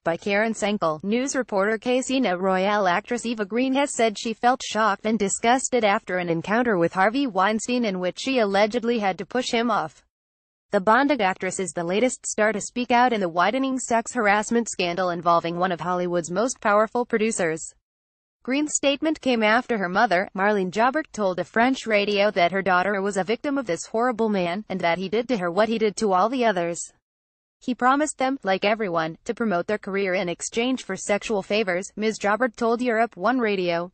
by Ceren Senkul. News reporter Casino Royale actress Eva Green has said she felt shocked and disgusted after an encounter with Harvey Weinstein in which she allegedly had to push him off. The Bonded actress is the latest star to speak out in the widening sex harassment scandal involving one of Hollywood's most powerful producers. Green's statement came after her mother, Marlene Jobert, told a French radio that her daughter was a victim of this horrible man, and that he did to her what he did to all the others. He promised them, like everyone, to promote their career in exchange for sexual favors, Ms. Jobert told Europe 1 Radio.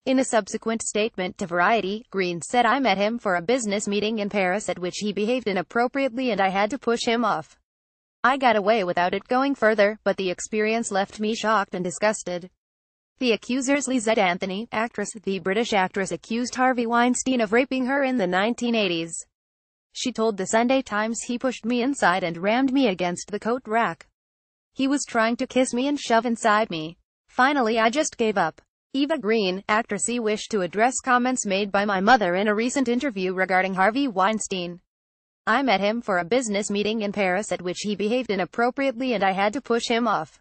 In a subsequent statement to Variety, Green said, "I met him for a business meeting in Paris at which he behaved inappropriately and I had to push him off. I got away without it going further, but the experience left me shocked and disgusted." The accusers Lizette Anthony, actress. The British actress accused Harvey Weinstein of raping her in the 1980s. She told the Sunday Times, "He pushed me inside and rammed me against the coat rack. He was trying to kiss me and shove inside me. Finally I just gave up." Eva Green, actress. Wished to address comments made by my mother in a recent interview regarding Harvey Weinstein. "I met him for a business meeting in Paris at which he behaved inappropriately and I had to push him off.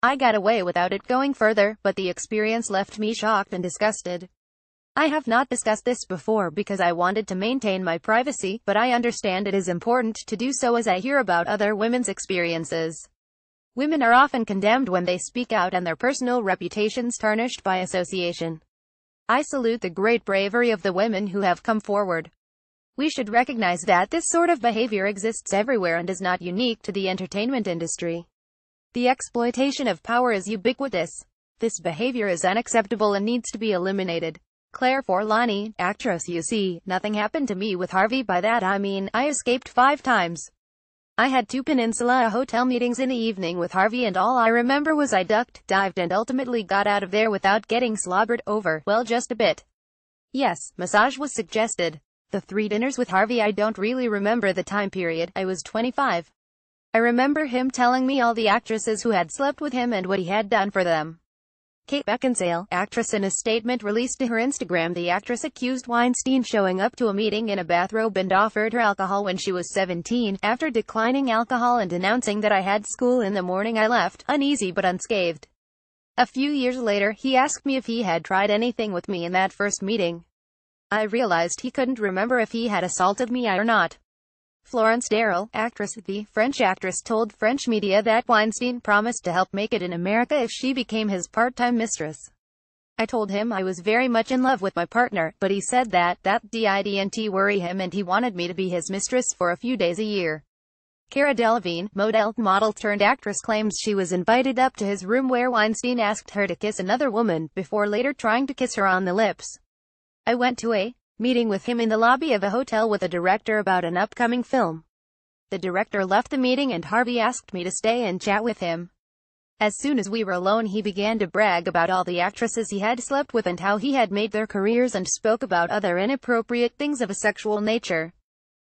I got away without it going further, but the experience left me shocked and disgusted. I have not discussed this before because I wanted to maintain my privacy, but I understand it is important to do so as I hear about other women's experiences. Women are often condemned when they speak out and their personal reputations tarnished by association. I salute the great bravery of the women who have come forward. We should recognize that this sort of behavior exists everywhere and is not unique to the entertainment industry. The exploitation of power is ubiquitous. This behavior is unacceptable and needs to be eliminated." Claire Forlani, actress. "You see, nothing happened to me with Harvey. By that I mean, I escaped 5 times. I had 2 Peninsula hotel meetings in the evening with Harvey and all I remember was I ducked, dived and ultimately got out of there without getting slobbered over, well, just a bit. Yes, massage was suggested. The 3 dinners with Harvey, I don't really remember the time period. I was 25. I remember him telling me all the actresses who had slept with him and what he had done for them." Kate Beckinsale, actress. In a statement released to her Instagram, the actress accused Weinstein showing up to a meeting in a bathrobe and offered her alcohol when she was 17. "After declining alcohol and announcing that I had school in the morning, I left, uneasy but unscathed. A few years later, he asked me if he had tried anything with me in that first meeting. I realized he couldn't remember if he had assaulted me or not." Florence Darrell, actress. The French actress told French media that Weinstein promised to help make it in America if she became his part-time mistress. "I told him I was very much in love with my partner, but he said that didn't worry him and he wanted me to be his mistress for a few days a year." Cara Delevingne, model turned actress, claims she was invited up to his room where Weinstein asked her to kiss another woman, before later trying to kiss her on the lips. "I went to a meeting with him in the lobby of a hotel with a director about an upcoming film. The director left the meeting and Harvey asked me to stay and chat with him. As soon as we were alone, he began to brag about all the actresses he had slept with and how he had made their careers and spoke about other inappropriate things of a sexual nature.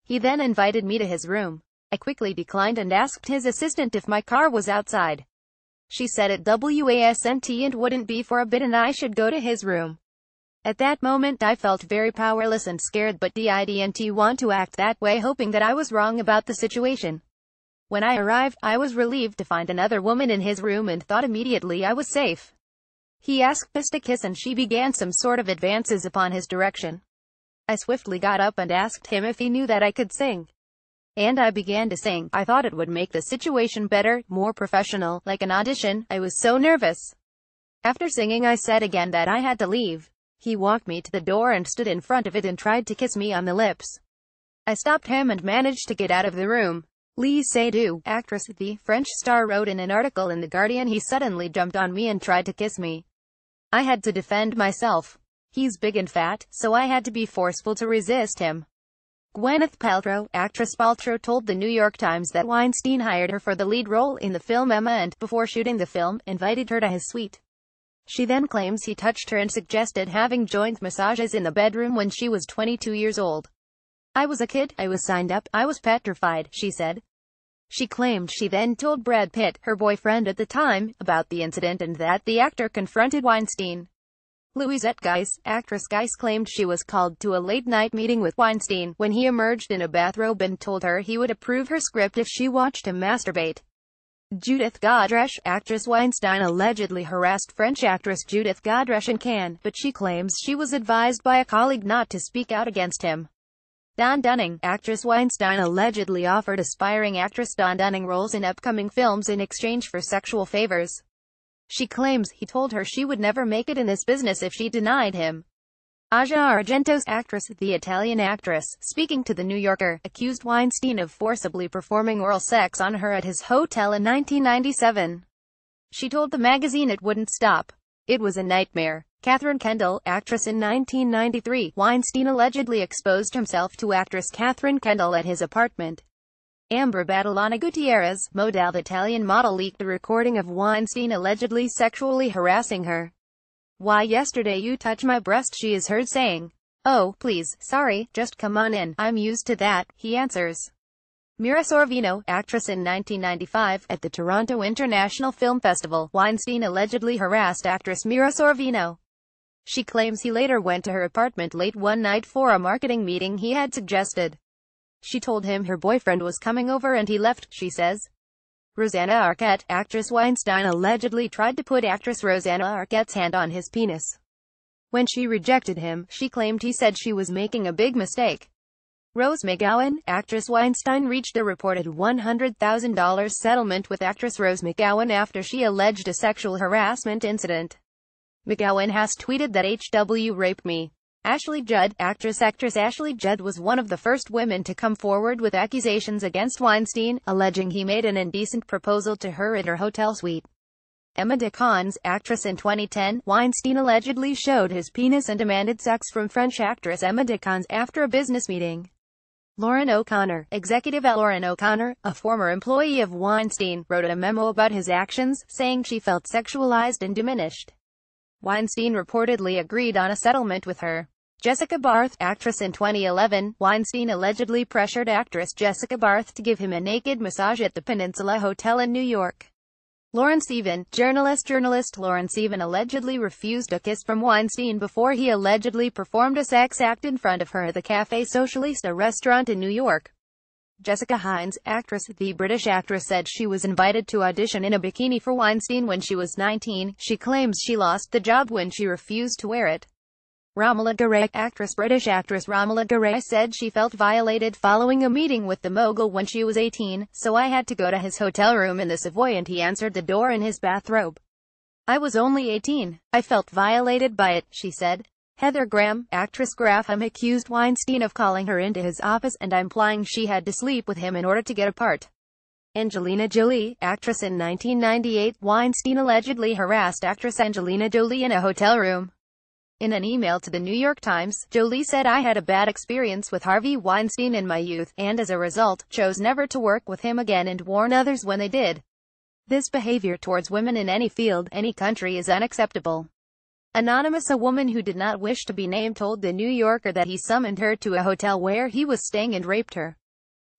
He then invited me to his room. I quickly declined and asked his assistant if my car was outside. She said it wasn't and wouldn't be for a bit and I should go to his room. At that moment I felt very powerless and scared, but didn't want to act that way, hoping that I was wrong about the situation. When I arrived, I was relieved to find another woman in his room and thought immediately I was safe. He asked us to kiss and she began some sort of advances upon his direction. I swiftly got up and asked him if he knew that I could sing. And I began to sing. I thought it would make the situation better, more professional, like an audition. I was so nervous. After singing I said again that I had to leave. He walked me to the door and stood in front of it and tried to kiss me on the lips. I stopped him and managed to get out of the room." Lee Seydoux, actress. The French star wrote in an article in The Guardian, "He suddenly jumped on me and tried to kiss me. I had to defend myself. He's big and fat, so I had to be forceful to resist him." Gwyneth Paltrow, actress. Paltrow told the New York Times that Weinstein hired her for the lead role in the film Emma and, before shooting the film, invited her to his suite. She then claims he touched her and suggested having joint massages in the bedroom when she was 22 years old. "I was a kid, I was signed up, I was petrified," she said. She claimed she then told Brad Pitt, her boyfriend at the time, about the incident and that the actor confronted Weinstein. Louisette Geis, actress. Geis claimed she was called to a late-night meeting with Weinstein, when he emerged in a bathrobe and told her he would approve her script if she watched him masturbate. Judith Godrèche. Actress Weinstein allegedly harassed French actress Judith Godrèche in Cannes, but she claims she was advised by a colleague not to speak out against him. Dawn Dunning. Actress Weinstein allegedly offered aspiring actress Dawn Dunning roles in upcoming films in exchange for sexual favors. She claims he told her she would never make it in this business if she denied him. Asia Argento's actress, the Italian actress, speaking to The New Yorker, accused Weinstein of forcibly performing oral sex on her at his hotel in 1997. She told the magazine it wouldn't stop. It was a nightmare. Catherine Kendall, actress. In 1993, Weinstein allegedly exposed himself to actress Catherine Kendall at his apartment. Ambra Badalona Gutierrez, model Italian model, leaked the recording of Weinstein allegedly sexually harassing her. "Why, yesterday you touched my breast," she is heard saying. "Oh, please, sorry, just come on in, I'm used to that," he answers. Mira Sorvino, actress. In 1995, at the Toronto International Film Festival, Weinstein allegedly harassed actress Mira Sorvino. She claims he later went to her apartment late one night for a marketing meeting he had suggested. She told him her boyfriend was coming over and he left, she says. Rosanna Arquette, actress. Weinstein allegedly tried to put actress Rosanna Arquette's hand on his penis. When she rejected him, she claimed he said she was making a big mistake. Rose McGowan, actress. Weinstein reached a reported $100,000 settlement with actress Rose McGowan after she alleged a sexual harassment incident. McGowan has tweeted that HW raped me. Ashley Judd, actress. Ashley Judd was one of the first women to come forward with accusations against Weinstein, alleging he made an indecent proposal to her at her hotel suite. Emma DeConz, actress. In 2010, Weinstein allegedly showed his penis and demanded sex from French actress Emma DeConz after a business meeting. Lauren O'Connor, executive. Lauren O'Connor, a former employee of Weinstein, wrote a memo about his actions, saying she felt sexualized and diminished. Weinstein reportedly agreed on a settlement with her. Jessica Barth, actress. In 2011, Weinstein allegedly pressured actress Jessica Barth to give him a naked massage at the Peninsula Hotel in New York. Lauren Sivan, journalist. Lauren Sivan allegedly refused a kiss from Weinstein before he allegedly performed a sex act in front of her at the Café Socialista restaurant in New York. Jessica Hines, actress. The British actress said she was invited to audition in a bikini for Weinstein when she was 19. She claims she lost the job when she refused to wear it. Romola Garai, actress. British actress Romola Garai said she felt violated following a meeting with the mogul when she was 18, "So I had to go to his hotel room in the Savoy and he answered the door in his bathrobe. I was only 18. I felt violated by it," she said. Heather Graham, actress. Graham accused Weinstein of calling her into his office and implying she had to sleep with him in order to get a part. Angelina Jolie, actress. In 1998, Weinstein allegedly harassed actress Angelina Jolie in a hotel room. In an email to the New York Times, Jolie said, "I had a bad experience with Harvey Weinstein in my youth, and as a result, chose never to work with him again and warn others when they did. This behavior towards women in any field, any country is unacceptable." Anonymous, a woman who did not wish to be named, told The New Yorker that he summoned her to a hotel where he was staying and raped her.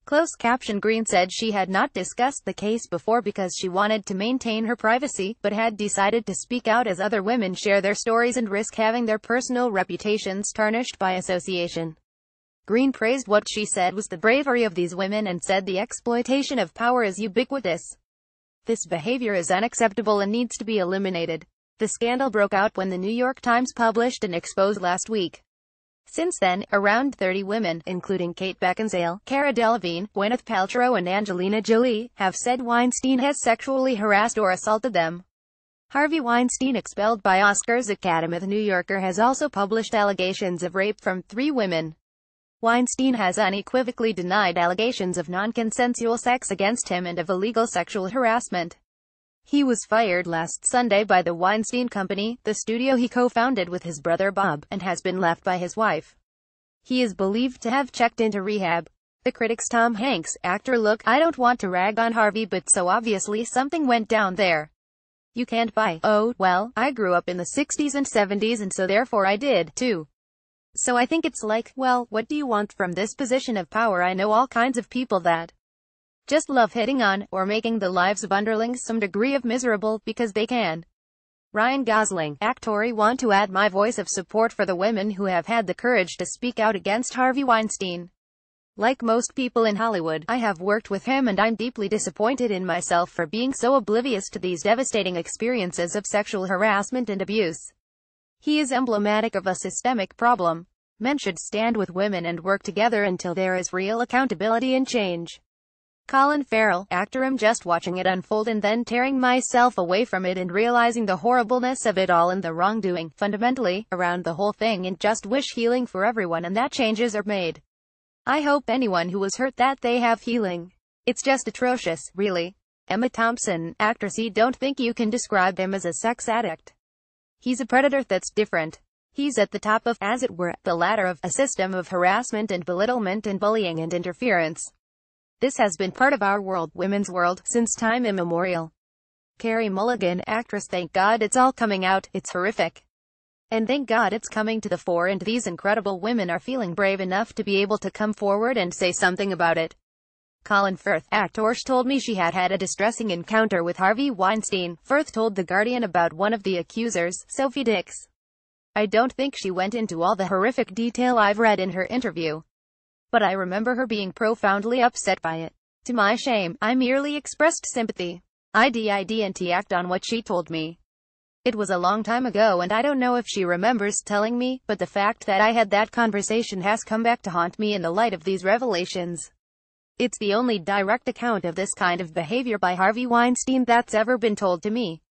Close caption. Green said she had not discussed the case before because she wanted to maintain her privacy, but had decided to speak out as other women share their stories and risk having their personal reputations tarnished by association. Green praised what she said was the bravery of these women and said the exploitation of power is ubiquitous. This behavior is unacceptable and needs to be eliminated. The scandal broke out when the New York Times published an expose last week. Since then, around 30 women, including Kate Beckinsale, Cara Delevingne, Gwyneth Paltrow and Angelina Jolie, have said Weinstein has sexually harassed or assaulted them. Harvey Weinstein, expelled by Oscars Academy. The New Yorker has also published allegations of rape from 3 women. Weinstein has unequivocally denied allegations of non-consensual sex against him and of illegal sexual harassment. He was fired last Sunday by the Weinstein Company, the studio he co-founded with his brother Bob, and has been left by his wife. He is believed to have checked into rehab. The Critic's Tom Hanks, actor. Look, I don't want to rag on Harvey, but so obviously something went down there. You can't buy. Oh, well, I grew up in the 60s and 70s and so therefore I did, too. So I think it's like, well, what do you want from this position of power? I know all kinds of people that just love hitting on, or making the lives of underlings some degree of miserable, because they can. Ryan Gosling, actor. I want to add my voice of support for the women who have had the courage to speak out against Harvey Weinstein. Like most people in Hollywood, I have worked with him and I'm deeply disappointed in myself for being so oblivious to these devastating experiences of sexual harassment and abuse. He is emblematic of a systemic problem. Men should stand with women and work together until there is real accountability and change. Colin Farrell, actor. I'm just watching it unfold and then tearing myself away from it and realizing the horribleness of it all and the wrongdoing, fundamentally, around the whole thing, and just wish healing for everyone and that changes are made. I hope anyone who was hurt that they have healing. It's just atrocious, really. Emma Thompson, actress. Don't think you can describe him as a sex addict. He's a predator that's different. He's at the top of, as it were, the ladder of a system of harassment and belittlement and bullying and interference. This has been part of our world, women's world, since time immemorial. Carey Mulligan, actress. Thank God it's all coming out. It's horrific. And thank God it's coming to the fore and these incredible women are feeling brave enough to be able to come forward and say something about it. Colin Firth, actor. She told me she had had a distressing encounter with Harvey Weinstein. Firth told The Guardian about one of the accusers, Sophie Dix. I don't think she went into all the horrific detail I've read in her interview. But I remember her being profoundly upset by it. To my shame, I merely expressed sympathy. I didn't act on what she told me. It was a long time ago and I don't know if she remembers telling me, but the fact that I had that conversation has come back to haunt me in the light of these revelations. It's the only direct account of this kind of behavior by Harvey Weinstein that's ever been told to me.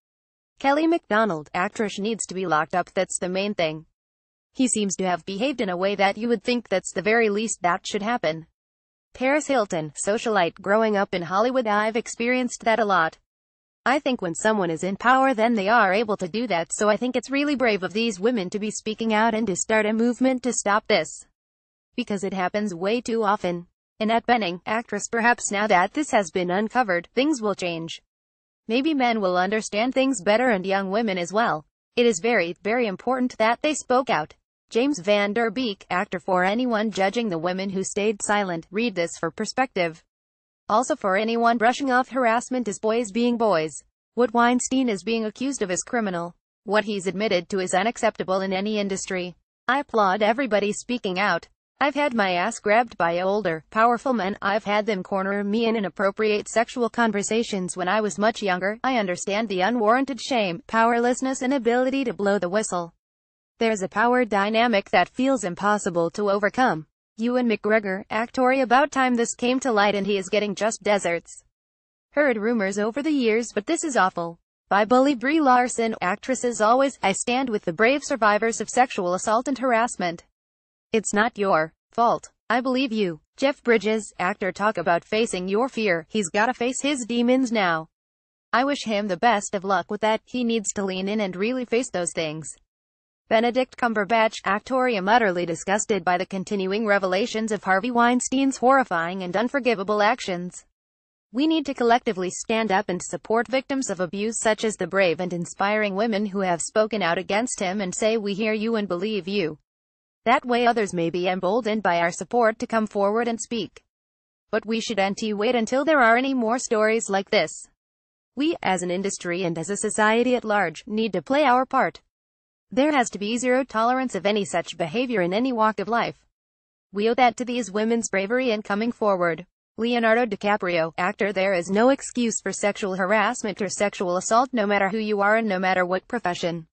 Kelly MacDonald, actress. Needs to be locked up, that's the main thing. He seems to have behaved in a way that you would think that's the very least that should happen. Paris Hilton, socialite. Growing up in Hollywood, I've experienced that a lot. I think when someone is in power then they are able to do that, so I think it's really brave of these women to be speaking out and to start a movement to stop this. Because it happens way too often. Annette Bening, actress. Perhaps now that this has been uncovered, things will change. Maybe men will understand things better and young women as well. It is very, very important that they spoke out. James Van Der Beek, actor. For anyone judging the women who stayed silent, read this for perspective. Also for anyone brushing off harassment as boys being boys. What Weinstein is being accused of is criminal. What he's admitted to is unacceptable in any industry. I applaud everybody speaking out. I've had my ass grabbed by older, powerful men. I've had them corner me in inappropriate sexual conversations when I was much younger. I understand the unwarranted shame, powerlessness, and ability to blow the whistle. There's a power dynamic that feels impossible to overcome. Ewan McGregor, actor. About time this came to light and he is getting just desserts. Heard rumors over the years, but this is awful. By bully Brie Larson, actress. As always, I stand with the brave survivors of sexual assault and harassment. It's not your fault. I believe you. Jeff Bridges, actor. Talk about facing your fear. He's gotta face his demons now. I wish him the best of luck with that. He needs to lean in and really face those things. Benedict Cumberbatch, actor. I'm utterly disgusted by the continuing revelations of Harvey Weinstein's horrifying and unforgivable actions. We need to collectively stand up and support victims of abuse such as the brave and inspiring women who have spoken out against him and say we hear you and believe you. That way others may be emboldened by our support to come forward and speak. But we shouldn't wait until there are any more stories like this. We, as an industry and as a society at large, need to play our part. There has to be zero tolerance of any such behavior in any walk of life. We owe that to these women's bravery and coming forward. Leonardo DiCaprio, actor. There is no excuse for sexual harassment or sexual assault, no matter who you are and no matter what profession.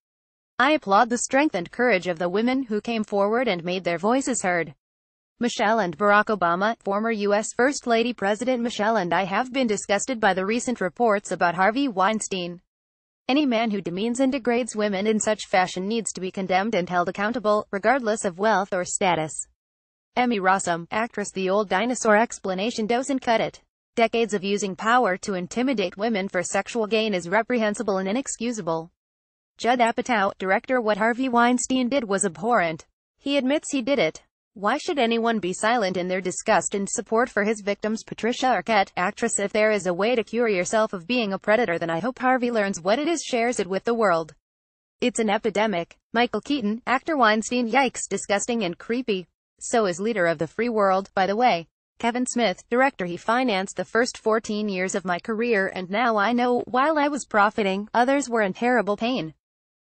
I applaud the strength and courage of the women who came forward and made their voices heard. Michelle and Barack Obama, former U.S. First Lady President Michelle and I have been disgusted by the recent reports about Harvey Weinstein. Any man who demeans and degrades women in such fashion needs to be condemned and held accountable, regardless of wealth or status. Emmy Rossum, actress. The old dinosaur explanation doesn't cut it. Decades of using power to intimidate women for sexual gain is reprehensible and inexcusable. Judd Apatow, director. What Harvey Weinstein did was abhorrent. He admits he did it. Why should anyone be silent in their disgust and support for his victims? Patricia Arquette, actress. If there is a way to cure yourself of being a predator, then I hope Harvey learns what it is, shares it with the world. It's an epidemic. Michael Keaton, actor. Weinstein, yikes, disgusting and creepy. So is leader of the free world, by the way. Kevin Smith, director. He financed the first 14 years of my career and now I know, while I was profiting, others were in terrible pain.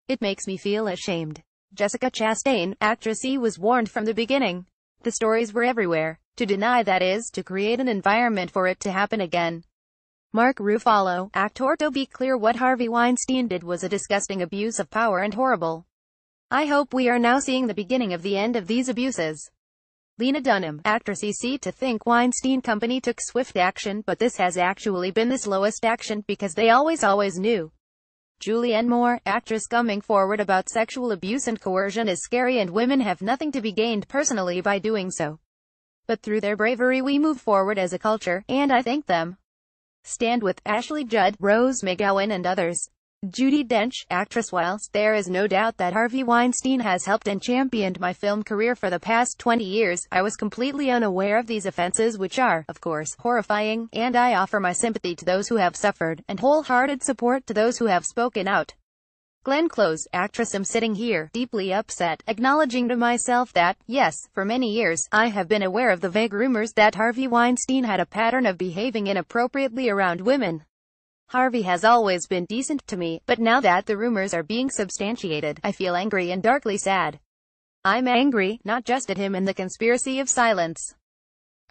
It makes me feel ashamed. Jessica Chastain, actress. He was warned from the beginning. The stories were everywhere. To deny that is to create an environment for it to happen again. Mark Ruffalo, actor. To be clear, what Harvey Weinstein did was a disgusting abuse of power and horrible. I hope we are now seeing the beginning of the end of these abuses. Lena Dunham, actress. Easy to think Weinstein Company took swift action, but this has actually been the slowest action, because they always knew. Julianne Moore, actress. Coming forward about sexual abuse and coercion is scary, and women have nothing to be gained personally by doing so. But through their bravery we move forward as a culture, and I thank them. Stand with Ashley Judd, Rose McGowan and others. Judi Dench, actress. Whilst there is no doubt that Harvey Weinstein has helped and championed my film career for the past 20 years, I was completely unaware of these offenses, which are, of course, horrifying, and I offer my sympathy to those who have suffered, and wholehearted support to those who have spoken out. Glenn Close, actress. I'm sitting here, deeply upset, acknowledging to myself that, yes, for many years, I have been aware of the vague rumors that Harvey Weinstein had a pattern of behaving inappropriately around women. Harvey has always been decent to me, but now that the rumors are being substantiated, I feel angry and darkly sad. I'm angry, not just at him and the conspiracy of silence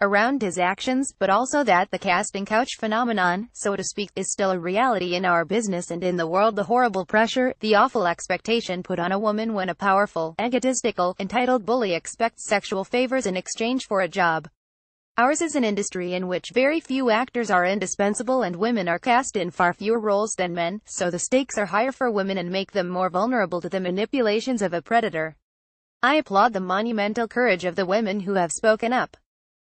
around his actions, but also that the casting couch phenomenon, so to speak, is still a reality in our business and in the world. The horrible pressure, the awful expectation put on a woman when a powerful, egotistical, entitled bully expects sexual favors in exchange for a job. Ours is an industry in which very few actors are indispensable and women are cast in far fewer roles than men, so the stakes are higher for women and make them more vulnerable to the manipulations of a predator. I applaud the monumental courage of the women who have spoken up.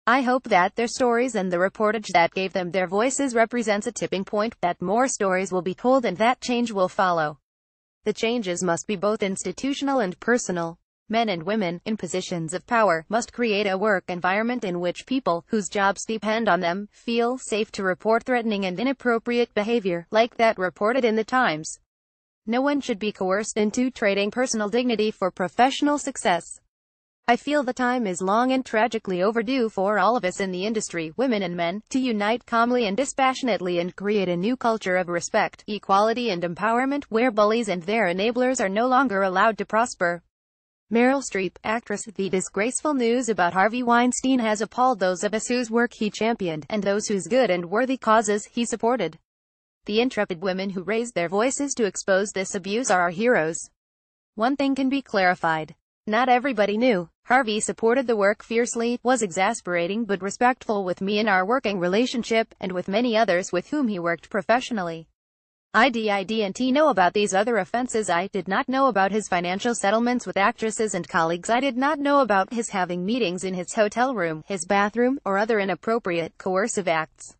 I hope that their stories and the reportage that gave them their voices represents a tipping point, that more stories will be told and that change will follow. The changes must be both institutional and personal. Men and women, in positions of power, must create a work environment in which people, whose jobs depend on them, feel safe to report threatening and inappropriate behavior, like that reported in the Times. No one should be coerced into trading personal dignity for professional success. I feel the time is long and tragically overdue for all of us in the industry, women and men, to unite calmly and dispassionately and create a new culture of respect, equality and empowerment, where bullies and their enablers are no longer allowed to prosper. Meryl Streep, actress. The disgraceful news about Harvey Weinstein has appalled those of us whose work he championed, and those whose good and worthy causes he supported. The intrepid women who raised their voices to expose this abuse are our heroes. One thing can be clarified. Not everybody knew. Harvey supported the work fiercely, was exasperating but respectful with me in our working relationship, and with many others with whom he worked professionally. I didn't know about these other offenses. I did not know about his financial settlements with actresses and colleagues. I did not know about his having meetings in his hotel room, his bathroom, or other inappropriate, coercive acts.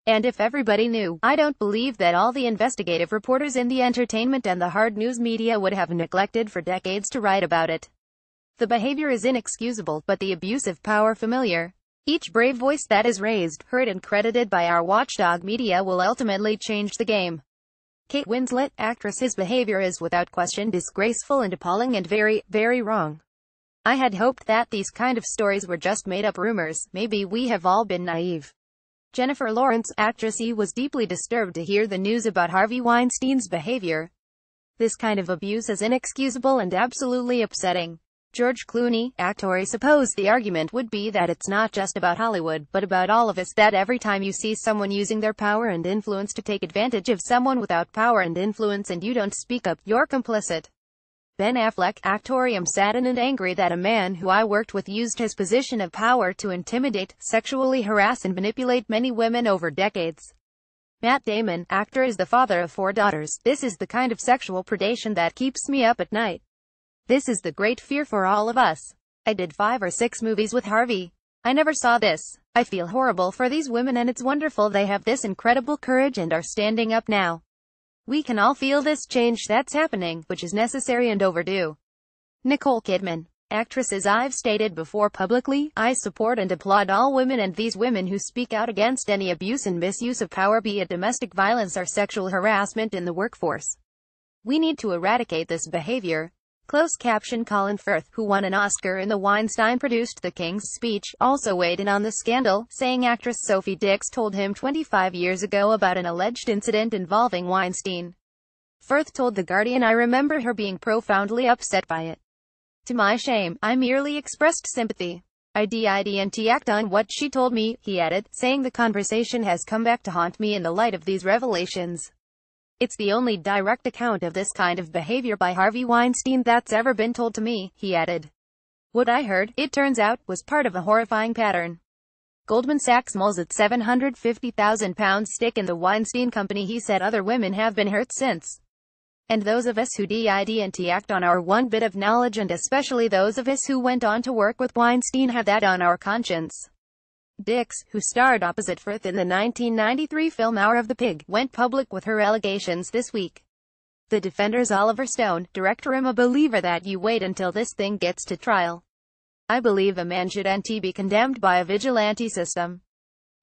And if everybody knew, I don't believe that all the investigative reporters in the entertainment and the hard news media would have neglected for decades to write about it. The behavior is inexcusable, but the abuse of power familiar. Each brave voice that is raised, heard and credited by our watchdog media will ultimately change the game. Kate Winslet, actress. His behavior is without question disgraceful and appalling and very, very wrong. I had hoped that these kind of stories were just made-up rumors. Maybe we have all been naive. Jennifer Lawrence, actress. He was deeply disturbed to hear the news about Harvey Weinstein's behavior. This kind of abuse is inexcusable and absolutely upsetting. George Clooney, actor. I suppose the argument would be that it's not just about Hollywood, but about all of us, that every time you see someone using their power and influence to take advantage of someone without power and influence and you don't speak up, you're complicit. Ben Affleck, actor. I'm saddened and angry that a man who I worked with used his position of power to intimidate, sexually harass and manipulate many women over decades. Matt Damon, actor. Is the father of 4 daughters. This is the kind of sexual predation that keeps me up at night. This is the great fear for all of us. I did 5 or 6 movies with Harvey. I never saw this. I feel horrible for these women, and it's wonderful they have this incredible courage and are standing up now. We can all feel this change that's happening, which is necessary and overdue. Nicole Kidman, actress. As I've stated before publicly, I support and applaud all women and these women who speak out against any abuse and misuse of power, be it domestic violence or sexual harassment in the workforce. We need to eradicate this behavior. Close caption. Colin Firth, who won an Oscar in the Weinstein-produced The King's Speech, also weighed in on the scandal, saying actress Sophie Dix told him 25 years ago about an alleged incident involving Weinstein. Firth told The Guardian, I remember her being profoundly upset by it. To my shame, I merely expressed sympathy. I didn't act on what she told me, he added, saying the conversation has come back to haunt me in the light of these revelations. It's the only direct account of this kind of behavior by Harvey Weinstein that's ever been told to me, he added. What I heard, it turns out, was part of a horrifying pattern. Goldman Sachs mulls its £750,000 stake in the Weinstein Company. He said other women have been hurt since. And those of us who didn't act on our one bit of knowledge, and especially those of us who went on to work with Weinstein, have that on our conscience. Dix, who starred opposite Frith in the 1993 film Hour of the Pig, went public with her allegations this week. The defender's Oliver Stone, director, I'm a believer that you wait until this thing gets to trial. I believe a man shouldn't be condemned by a vigilante system.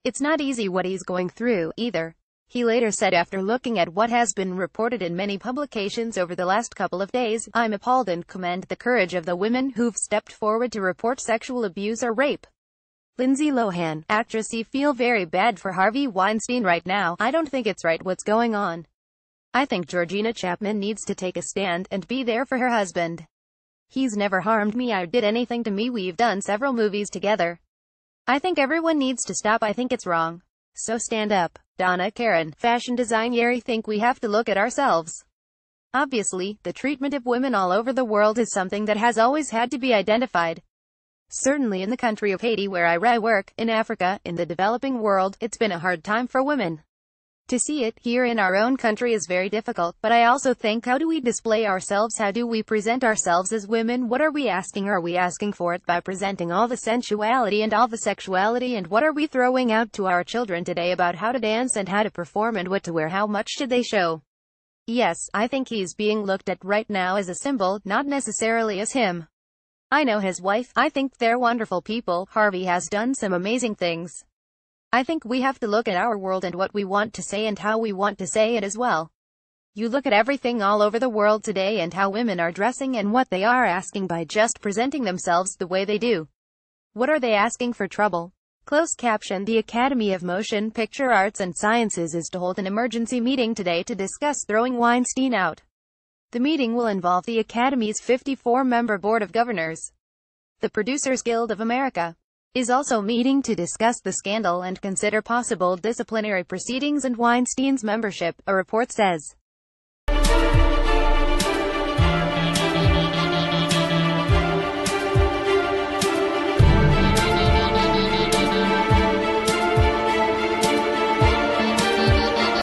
It's not easy what he's going through, either. He later said, after looking at what has been reported in many publications over the last couple of days, I'm appalled and commend the courage of the women who've stepped forward to report sexual abuse or rape. Lindsay Lohan, actress, I feel very bad for Harvey Weinstein right now. I don't think it's right what's going on. I think Georgina Chapman needs to take a stand and be there for her husband. He's never harmed me or did anything to me. We've done several movies together. I think everyone needs to stop. I think it's wrong. So stand up. Donna Karan, fashion designer, I think we have to look at ourselves. Obviously, the treatment of women all over the world is something that has always had to be identified. Certainly in the country of Haiti where I work, in Africa, in the developing world, it's been a hard time for women. To see it here in our own country is very difficult, but I also think, how do we display ourselves? How do we present ourselves as women? What are we asking? Are we asking for it by presenting all the sensuality and all the sexuality? And what are we throwing out to our children today about how to dance and how to perform and what to wear? How much should they show? Yes, I think he's being looked at right now as a symbol, not necessarily as him. I know his wife. I think they're wonderful people. Harvey has done some amazing things. I think we have to look at our world and what we want to say and how we want to say it as well. You look at everything all over the world today and how women are dressing and what they are asking by just presenting themselves the way they do. What are they asking for? Trouble? Closed caption. The Academy of Motion Picture Arts and Sciences is to hold an emergency meeting today to discuss throwing Weinstein out. The meeting will involve the Academy's 54-member Board of Governors. The Producers Guild of America is also meeting to discuss the scandal and consider possible disciplinary proceedings and Weinstein's membership, a report says.